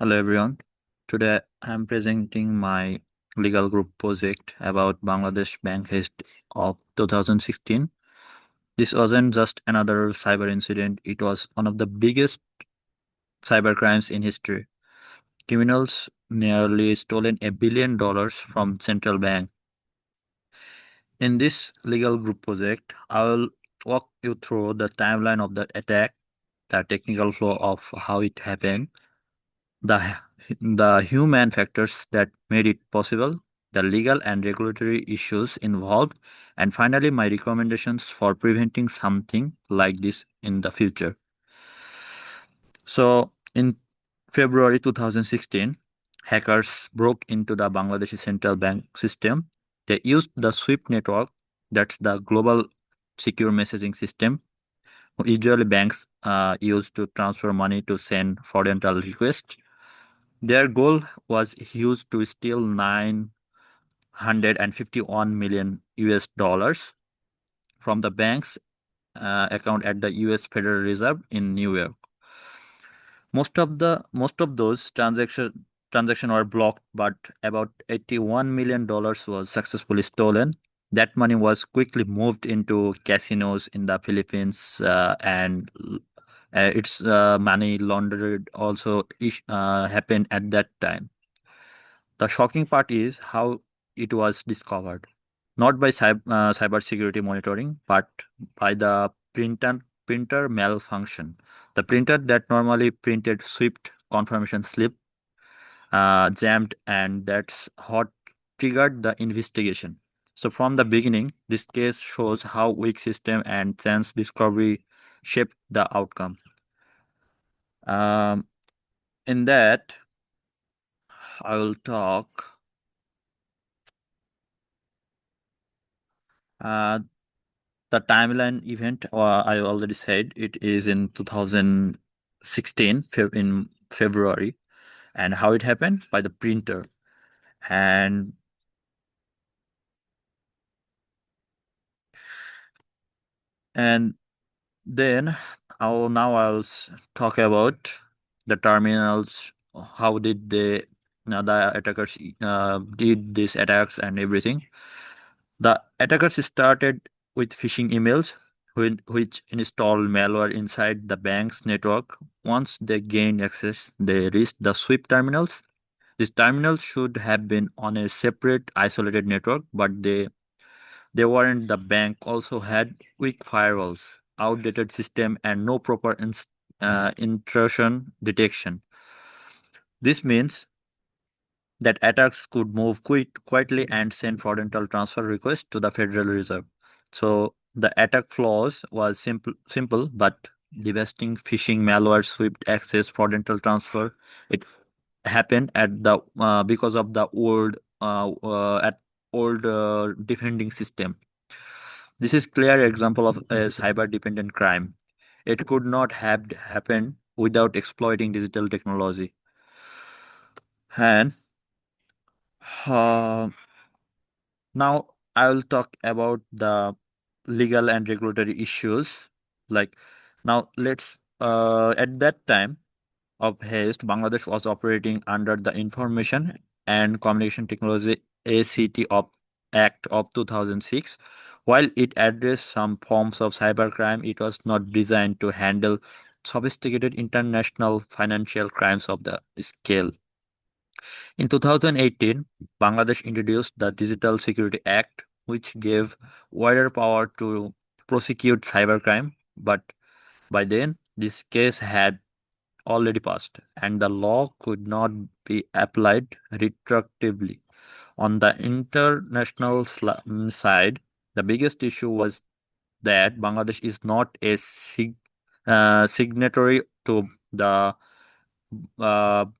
Hello everyone. Today I'm presenting my legal group project about Bangladesh Bank Heist of 2016. This wasn't just another cyber incident, it was one of the biggest cyber crimes in history. Criminals nearly stolen $1 billion from central bank. In this legal group project, I will walk you through the timeline of the attack, the technical flow of how it happened, the the human factors that made it possible, the legal and regulatory issues involved, and finally my recommendations for preventing something like this in the future. So, in February 2016, hackers broke into the Bangladeshi central bank system. They used the SWIFT network, that's the global secure messaging system, usually banks use to transfer money to send fraudulent requests. Their goal was used to steal 951 million US dollars from the bank's account at the US Federal Reserve in New York. Most of those transaction were blocked, but about $81 million was successfully stolen. That money was quickly moved into casinos in the Philippines, and its money laundered also happened at that time. The shocking part is how it was discovered, not by cybersecurity monitoring, but by the printer malfunction. The printer that normally printed Swift confirmation slip jammed, and that's what triggered the investigation. So from the beginning, this case shows how weak system and chance discovery shaped the outcome. Um, in that, I will talk. Uh, The timeline event, I already said, it is in 2016, in February, and how it happened by the printer. And and then now I'll talk about the terminals. How did they, the attackers did these attacks and everything. The attackers started with phishing emails, which installed malware inside the bank's network. Once they gained access, they reached the SWIFT terminals. These terminals should have been on a separate, isolated network, but they weren't. The bank also had weak firewalls, outdated system, and no proper intrusion detection. This means that attacks could move quietly and send fraudulent transfer requests to the Federal Reserve. So the attack flaws was simple but devastating: phishing, malware, swift access, fraudulent transfer. It happened at the because of the old defending system. This is clear example of a cyber dependent crime. It could not have happened without exploiting digital technology. And uh, now I will talk about the legal and regulatory issues. Like now, let's at that time of haste, Bangladesh was operating under the Information and Communication Technology ACT of Act of 2006. While it addressed some forms of cybercrime, it was not designed to handle sophisticated international financial crimes of the scale. In 2018, Bangladesh introduced the Digital Security Act, which gave wider power to prosecute cybercrime. But by then, this case had already passed, and the law could not be applied retroactively. On the international side, the biggest issue was that Bangladesh is not a signatory to the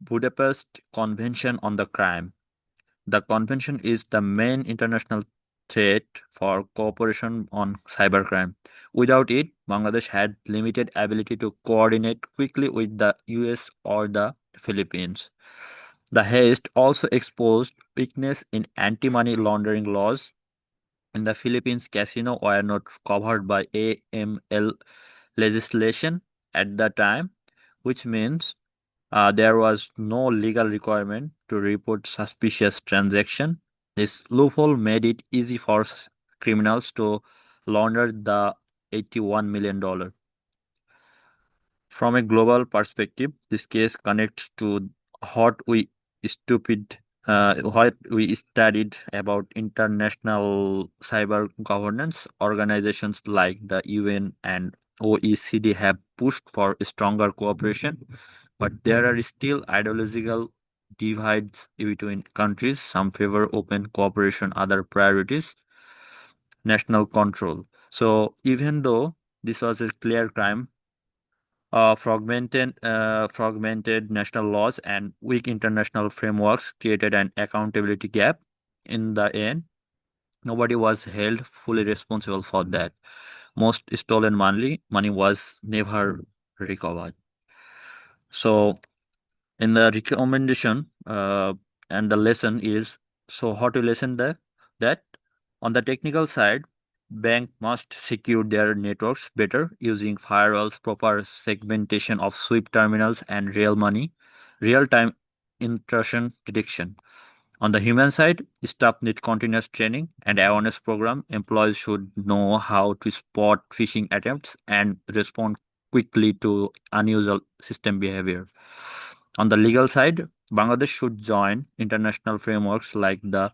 Budapest Convention on the Crime. The convention is the main international threat for cooperation on cybercrime. Without it, Bangladesh had limited ability to coordinate quickly with the US or the Philippines. The haste also exposed weakness in anti-money laundering laws. In the Philippines, casino were not covered by AML legislation at the time, which means There was no legal requirement to report suspicious transaction. This loophole made it easy for criminals to launder the $81 million. From a global perspective, this case connects to what we stupid what we studied about international cyber governance. Organizations like the UN and OECD have pushed for stronger cooperation, but there are still ideological divides between countries. Some favor open cooperation, other priorities national control. So even though this was a clear crime, fragmented national laws and weak international frameworks created an accountability gap. In the end, nobody was held fully responsible for that. Most stolen money was never recovered. So, in the recommendation, and the lesson is, so how to lesson that on the technical side, bank must secure their networks better using firewalls, proper segmentation of sweep terminals, and real time intrusion detection. On the human side, staff need continuous training and awareness program. Employees should know how to spot phishing attempts and respond quickly to unusual system behavior. On the legal side, Bangladesh should join international frameworks like the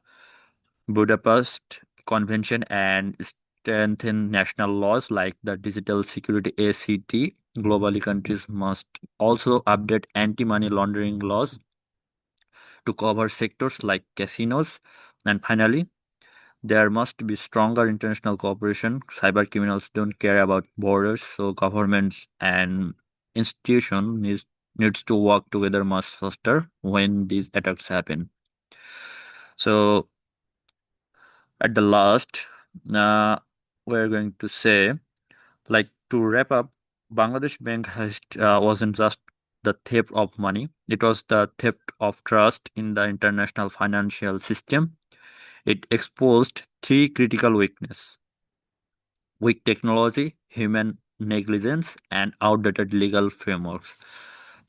Budapest Convention and strengthen national laws like the Digital Security ACT. Globally, countries must also update anti-money laundering laws to cover sectors like casinos. And finally, there must be stronger international cooperation. Cyber criminals don't care about borders, so governments and institutions needs to work together much faster when these attacks happen. So at the last, uh, we're going to say, like, to wrap up, Bangladesh Bank heist wasn't just the theft of money; it was the theft of trust in the international financial system. It exposed three critical weaknesses: weak technology, human negligence, and outdated legal frameworks.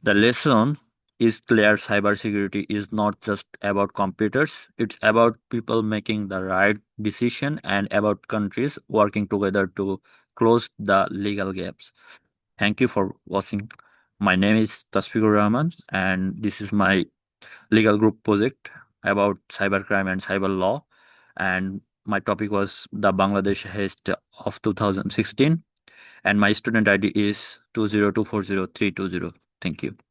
The lesson is clear: cybersecurity is not just about computers, it's about people making the right decision and about countries working together to close the legal gaps. Thank you for watching. My name is Tasfikur Rahman, and this is my legal group project about cybercrime and cyber law. And my topic was the Bangladesh heist of 2016. And my student ID is 20240 320. Thank you.